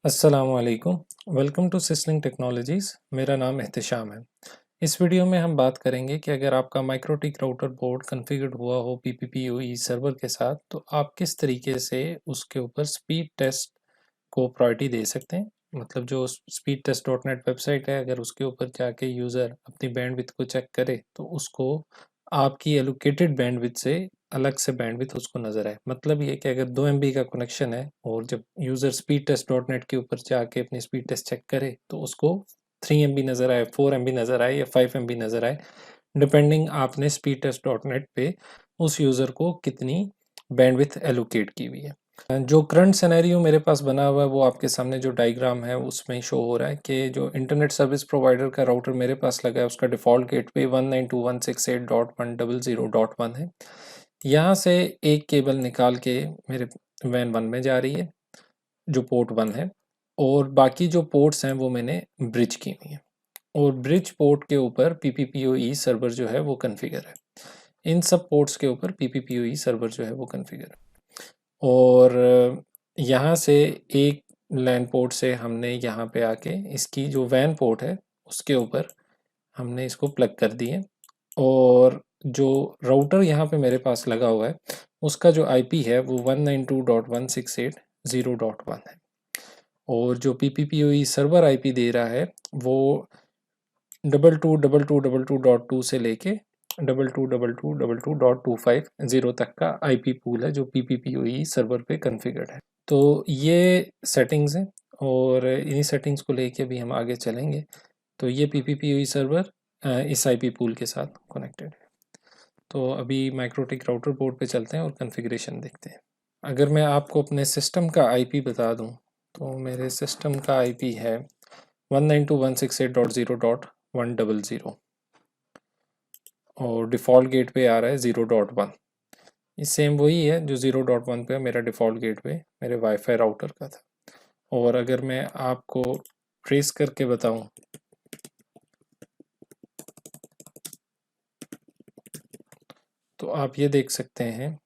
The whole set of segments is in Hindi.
अस्सलामुअलैकुम। Welcome to Sysling Technologies. मेरा नाम एहतिशाम है। इस वीडियो में हम बात करेंगे कि अगर आपका माइक्रोटिक राउटर बोर्ड कॉन्फ़िगर्ड हुआ हो पीपीपीओई सर्वर के साथ, तो आप किस तरीके से उसके ऊपर स्पीड टेस्ट को प्रायोरिटी दे सकते हैं। मतलब जो speed test dot net website है, अगर उसके ऊपर जाके यूज़र अपनी बैंडविड्थ को चेक करे तो उसको आपकी एलोकेटेड बैंडविड्थ से अलग से बैंडविड्थ उसको नज़र आए। मतलब ये कि अगर 2 एमबी का कनेक्शन है और जब user speed test dot net के ऊपर जाके अपनी स्पीड टेस्ट चेक करे तो उसको 3 एमबी नज़र आए, 4 एमबी नज़र आए या 5 एमबी नज़र आए, डिपेंडिंग आपने स्पीड टेस्ट डॉट नेट पे उस यूज़र को कितनी बैंडविड्थ एलोकेट की हुई है। जो करंट सिनेरियो मेरे पास बना हुआ है वो आपके सामने जो डायग्राम है उसमें शो हो रहा है कि जो इंटरनेट सर्विस प्रोवाइडर का राउटर मेरे पास लगा है उसका डिफ़ॉल्ट गेटवे 192.168.100.1 है। यहाँ से एक केबल निकाल के मेरे वैन 1 में जा रही है जो पोर्ट 1 है, और बाकी जो पोर्ट्स हैं वो मैंने ब्रिज की हुई हैं, और ब्रिज पोर्ट के ऊपर पीपीपीओई सर्वर जो है वो कॉन्फ़िगर है। इन सब पोर्ट्स के ऊपर पीपीपीओई सर्वर जो है वो कॉन्फ़िगर है। और यहाँ से एक लैन पोर्ट से हमने यहाँ पे आके इसकी जो वैन पोर्ट है उसके ऊपर हमने इसको प्लग कर दिए, और जो राउटर यहाँ पे मेरे पास लगा हुआ है उसका जो आईपी है वो 192.168.0.1 है, और जो पीपीपीओई सर्वर आईपी दे रहा है वो 222222.2 से लेके 222222.250 तक का आईपी पूल है जो पीपीपीओई सर्वर पे कॉन्फ़िगर्ड है। तो ये सेटिंग्स हैं, और इन्हीं सेटिंग्स को लेके अभी हम आगे चलेंगे। तो ये पीपीपीओई सर्वर इस आईपी पूल के साथ कनेक्टेड है। तो अभी माइक्रोटिक राउटर बोर्ड पे चलते हैं और कॉन्फ़िगरेशन देखते हैं। अगर मैं आपको अपने सिस्टम का आईपी बता दूं तो मेरे सिस्टम का आईपी है 192.168.0.100, और डिफ़ॉल्ट गेटवे आ रहा है 0.1। ये सेम वही है जो 0.1 पे मेरा डिफ़ॉल्ट गेटवे मेरे वाईफाई राउटर का था। और अगर मैं आपको ट्रेस करके बताऊं तो आप ये देख सकते हैं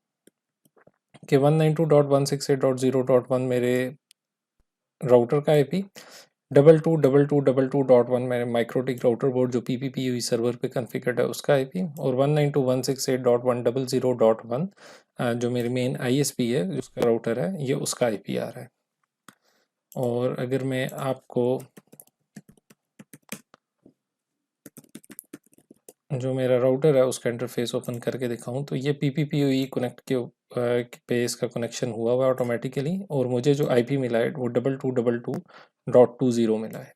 कि 192.168.0.1 मेरे राउटर का आईपी, 222222.1 मेरे माइक्रोटिक राउटर बोर्ड जो पीपीपीओई सर्वर पे कॉन्फ़िगर्ड है उसका आईपी, और 192.168.100.1 जो मेरी मेन आईएसपी है जिसका राउटर है ये उसका आईपी आ रहा है। और अगर मैं आपको जो मेरा राउटर है उसका इंटरफेस ओपन करके दिखाऊं तो ये पीपीपीओई कनेक्ट के पे इसका कनेक्शन हुआ हुआ है ऑटोमेटिकली, और मुझे जो आईपी मिला है वो 2222.20 मिला है।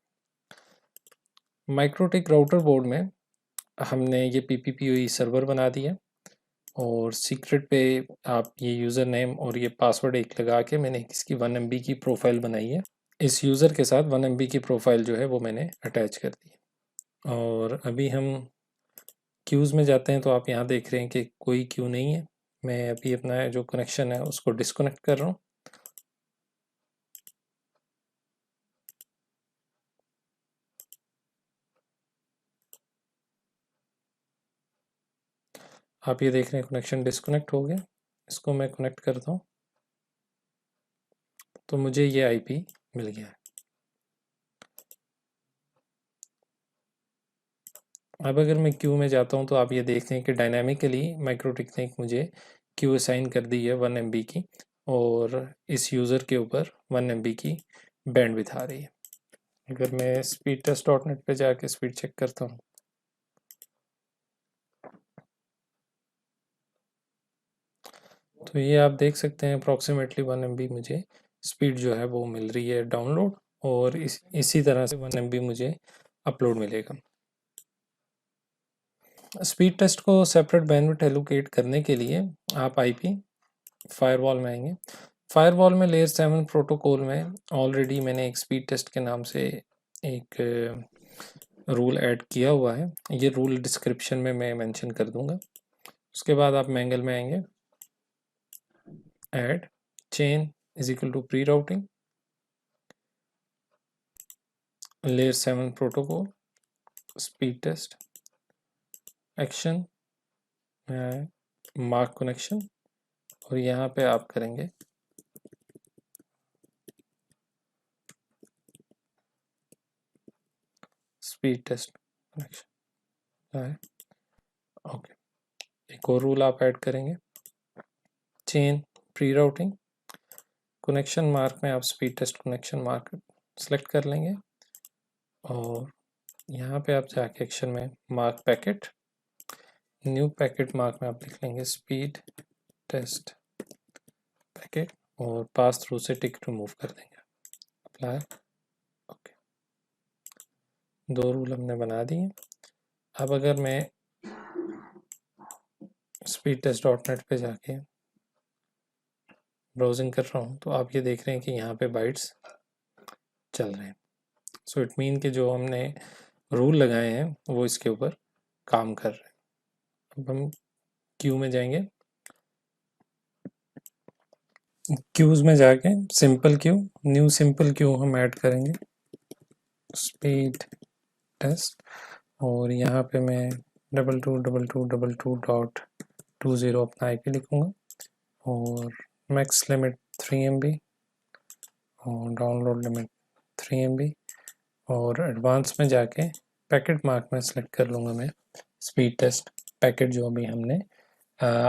माइक्रोटिक राउटर बोर्ड में हमने ये पीपीपीओई सर्वर बना दिया, और सीक्रेट पे आप ये यूज़र नेम और ये पासवर्ड एक लगा के मैंने इसकी 1 MB की प्रोफाइल बनाई है। इस यूज़र के साथ 1 MB की प्रोफाइल जो है वो मैंने अटैच कर दी। और अभी हम क्यूज़ में जाते हैं तो आप यहाँ देख रहे हैं कि कोई क्यू नहीं है। मैं अभी अपना जो कनेक्शन है उसको डिस्कनेक्ट कर रहा हूँ। आप ये देख रहे हैं कनेक्शन डिस्कनेक्ट हो गया। इसको मैं कनेक्ट करता हूँ तो मुझे ये आईपी मिल गया है। अब अगर मैं क्यू में जाता हूँ तो आप ये देखते हैं कि डायनामिकली माइक्रोटिक ने मुझे क्यू असाइन कर दी है 1 MB की, और इस यूज़र के ऊपर 1 MB की बैंडविड्थ आ रही है। अगर मैं स्पीड टेस्ट डॉट नेट पर जाके स्पीड चेक करता हूँ तो ये आप देख सकते हैं अप्रॉक्सीमेटली 1 MB मुझे स्पीड जो है वो मिल रही है डाउनलोड, और इसी तरह से 1 MB मुझे अपलोड मिलेगा। स्पीड टेस्ट को सेपरेट बैंडविड्थ एलोकेट करने के लिए आप आईपी फायरवॉल में आएंगे। फायरवॉल में लेयर 7 प्रोटोकॉल में ऑलरेडी मैंने एक स्पीड टेस्ट के नाम से एक रूल ऐड किया हुआ है। ये रूल डिस्क्रिप्शन में मैं मेंशन कर दूंगा। उसके बाद आप मैंगल में आएंगे, add chain is equal to pre routing layer 7 protocol speed test action mark connection, और यहाँ पे आप करेंगे स्पीड टेस्ट कनेक्शन है। ओके, एक और रूल आप ऐड करेंगे, chain pre routing. Connection mark में आप speed test connection mark select कर लेंगे और यहाँ पे आप जाके एक्शन में mark packet, new packet mark में आप लिख लेंगे स्पीड टेस्ट पैकेट और पास थ्रू से टिक रिमूव कर देंगे, अप्लाई। ओके, दो रूल हमने बना दिए। अब अगर मैं स्पीड टेस्ट डॉट नेट पे जाके ब्राउजिंग कर रहा हूँ तो आप ये देख रहे हैं कि यहाँ पे बाइट्स चल रहे हैं। सो इट मीन कि जो हमने रूल लगाए हैं वो इसके ऊपर काम कर रहे हैं। अब हम क्यू में जाएंगे, क्यूज में जाके simple Q, new simple Q हम ऐड करेंगे स्पीड टेस्ट और यहाँ पे मैं 222222.20 अपना IP लिखूंगा और मैक्स लिमिट 3 MB और डाउनलोड लिमिट 3 MB और एडवांस में जाके पैकेट मार्क में सेलेक्ट कर लूँगा मैं स्पीड टेस्ट पैकेट, जो अभी हमने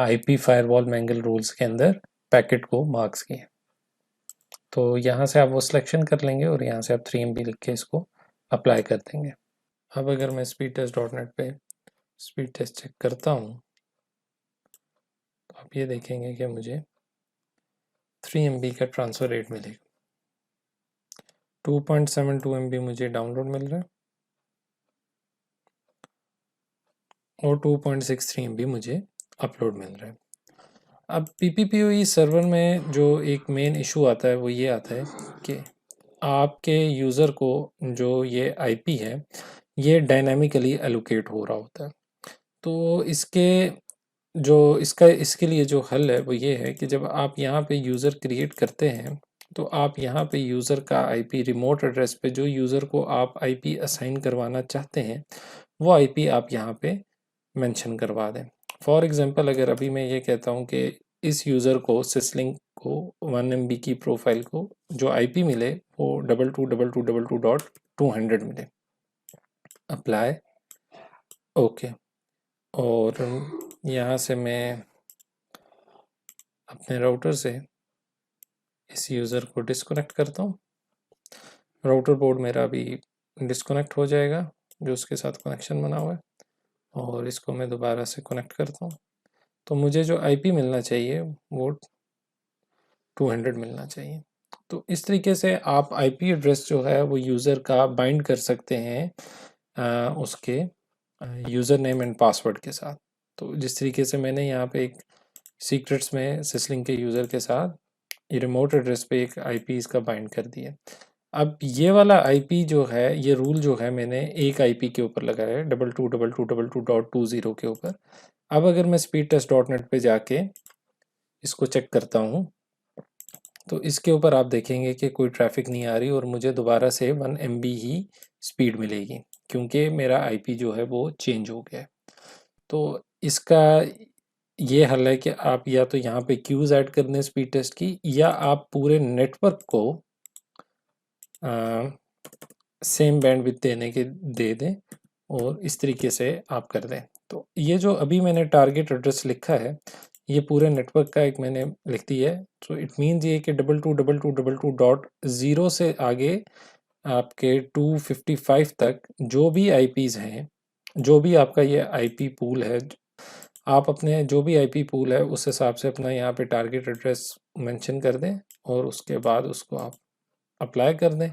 IP फायरवॉल मैंगल रूल्स के अंदर पैकेट को मार्क्स किए। तो यहाँ से आप वो सिलेक्शन कर लेंगे और यहाँ से आप 3 MB लिख के इसको अप्लाई कर देंगे। अब अगर मैं स्पीड टेस्ट डॉट नेट पे स्पीड टेस्ट चेक करता हूँ तो आप ये देखेंगे कि मुझे 3 MB का ट्रांसफ़र रेट मिलेगा, 2.72 MB मुझे डाउनलोड मिल रहा है और 2.63 MB मुझे अपलोड मिल रहा है। अब PPPoE सर्वर में जो एक मेन इशू आता है वो ये आता है कि आपके यूज़र को जो ये IP है ये डायनामिकली एलोकेट हो रहा होता है। तो इसके लिए जो हल है वो ये है कि जब आप यहाँ पे यूज़र क्रिएट करते हैं तो आप यहाँ पे यूज़र का IP, रिमोट एड्रेस पे जो यूज़र को आप IP असाइन करवाना चाहते हैं वो IP आप यहाँ पे मेंशन करवा दें। फॉर एग्जांपल अगर अभी मैं ये कहता हूँ कि इस यूज़र को सिसलिंक को 1 MB की प्रोफाइल को जो IP मिले वो 222222.200 मिले, अप्लाई, ओके। और यहाँ से मैं अपने राउटर से इस यूज़र को डिस्कनेक्ट करता हूँ। राउटर बोर्ड मेरा अभी डिस्कनेक्ट हो जाएगा जो उसके साथ कनेक्शन बना हुआ है और इसको मैं दोबारा से कनेक्ट करता हूँ। तो मुझे जो IP मिलना चाहिए वो 200 मिलना चाहिए। तो इस तरीके से आप IP एड्रेस जो है वो यूज़र का बाइंड कर सकते हैं उसके यूज़र नेम एंड पासवर्ड के साथ। तो जिस तरीके से मैंने यहाँ पे एक सीक्रेट्स में सिसलिंक के यूज़र के साथ ये रिमोट एड्रेस पे एक IP इसका बाइंड कर दिया। अब ये वाला IP जो है, ये रूल जो है मैंने एक IP के ऊपर लगाया है 222222.20 के ऊपर। अब अगर मैं स्पीड टेस्ट डॉट नेट पे जाके इसको चेक करता हूँ तो इसके ऊपर आप देखेंगे कि कोई ट्रैफिक नहीं आ रही और मुझे दोबारा से 1 MB ही स्पीड मिलेगी क्योंकि मेरा IP जो है वो चेंज हो गया है। तो इसका ये हल है कि आप या तो यहाँ पे क्यूज ऐड कर दें स्पीड टेस्ट की या आप पूरे नेटवर्क को सेम बैंडविड्थ देने के दे दें और इस तरीके से आप कर दें। तो ये जो अभी मैंने टारगेट एड्रेस लिखा है ये पूरे नेटवर्क का एक मैंने लिख दिया है। तो इट मीन्स ये कि 222222.0 से आगे आपके 255 तक जो भी IPs हैं, जो भी आपका ये IP पूल है, आप अपने जो भी IP पूल है उस हिसाब से अपना यहाँ पे टारगेट एड्रेस मेंशन कर दें और उसके बाद उसको आप अप्लाई कर दें।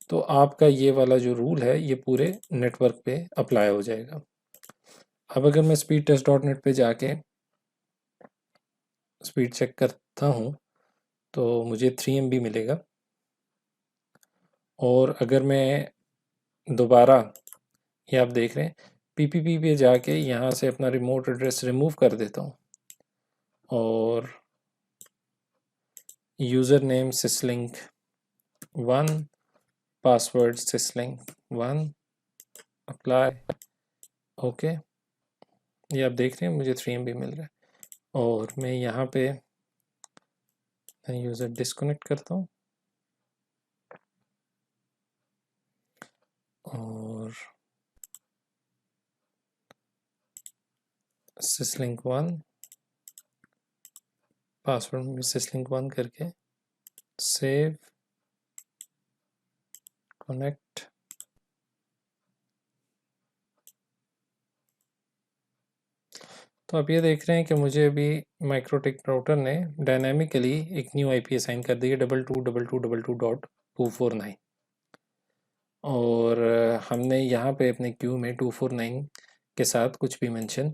तो आपका ये वाला जो रूल है ये पूरे नेटवर्क पे अप्लाई हो जाएगा। अब अगर मैं स्पीड टेस्ट डॉट नेट पे जाके स्पीड चेक करता हूँ तो मुझे 3 MB मिलेगा और अगर मैं दोबारा, ये आप देख रहे हैं, PPP पे जाके यहाँ से अपना रिमोट एड्रेस रिमूव कर देता हूँ और user name Syslink 1, password Syslink 1, apply, okay. ये आप देख रहे हैं मुझे 3 MB मिल रहा है और मैं यहाँ पे यूज़र डिस्कनेक्ट करता हूँ और syslink 1 पासवर्ड में syslink 1 करके सेव कनेक्ट। तो आप ये देख रहे हैं कि मुझे अभी माइक्रोटिक राउटर ने डायनामिकली एक न्यू आईपी असाइन कर दी है 222222.249 और हमने यहाँ पे अपने क्यू में 249 के साथ कुछ भी मेंशन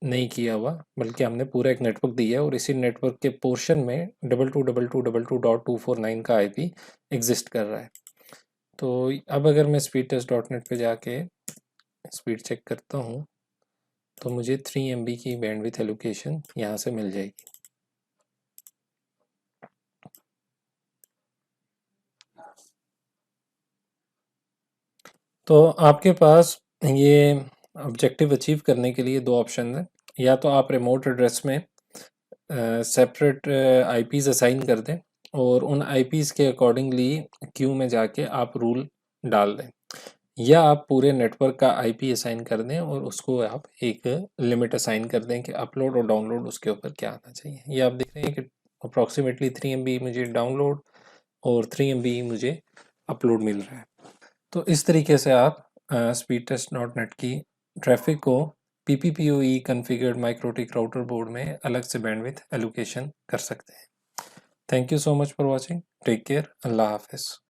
नहीं किया हुआ, बल्कि हमने पूरा एक नेटवर्क दिया है और इसी नेटवर्क के पोर्शन में 222222.249 का आईपी एग्जिस्ट कर रहा है। तो अब अगर मैं स्पीड टेस्ट डॉट नेट पर जाके स्पीड चेक करता हूँ तो मुझे 3 MB की बैंडविड्थ एलोकेशन यहाँ से मिल जाएगी। तो आपके पास ये ऑब्जेक्टिव अचीव करने के लिए दो ऑप्शन हैं। या तो आप रिमोट एड्रेस में सेपरेट आईपीज़ असाइन कर दें और उन आईपीज़ के अकॉर्डिंगली क्यू में जाके आप रूल डाल दें, या आप पूरे नेटवर्क का आईपी असाइन कर दें और उसको आप एक लिमिट असाइन कर दें कि अपलोड और डाउनलोड उसके ऊपर क्या आना चाहिए। ये आप देख रहे हैं कि अप्रॉक्सीमेटली 3 MB मुझे डाउनलोड और 3 MB मुझे अपलोड मिल रहा है। तो इस तरीके से आप स्पीड टेस्ट डॉट नेट की ट्रैफिक को PPPoE configured MikroTik router board में अलग से बैंडविड्थ एलोकेशन कर सकते हैं। Thank you so much for watching. Take care. अल्लाह हाफिज़।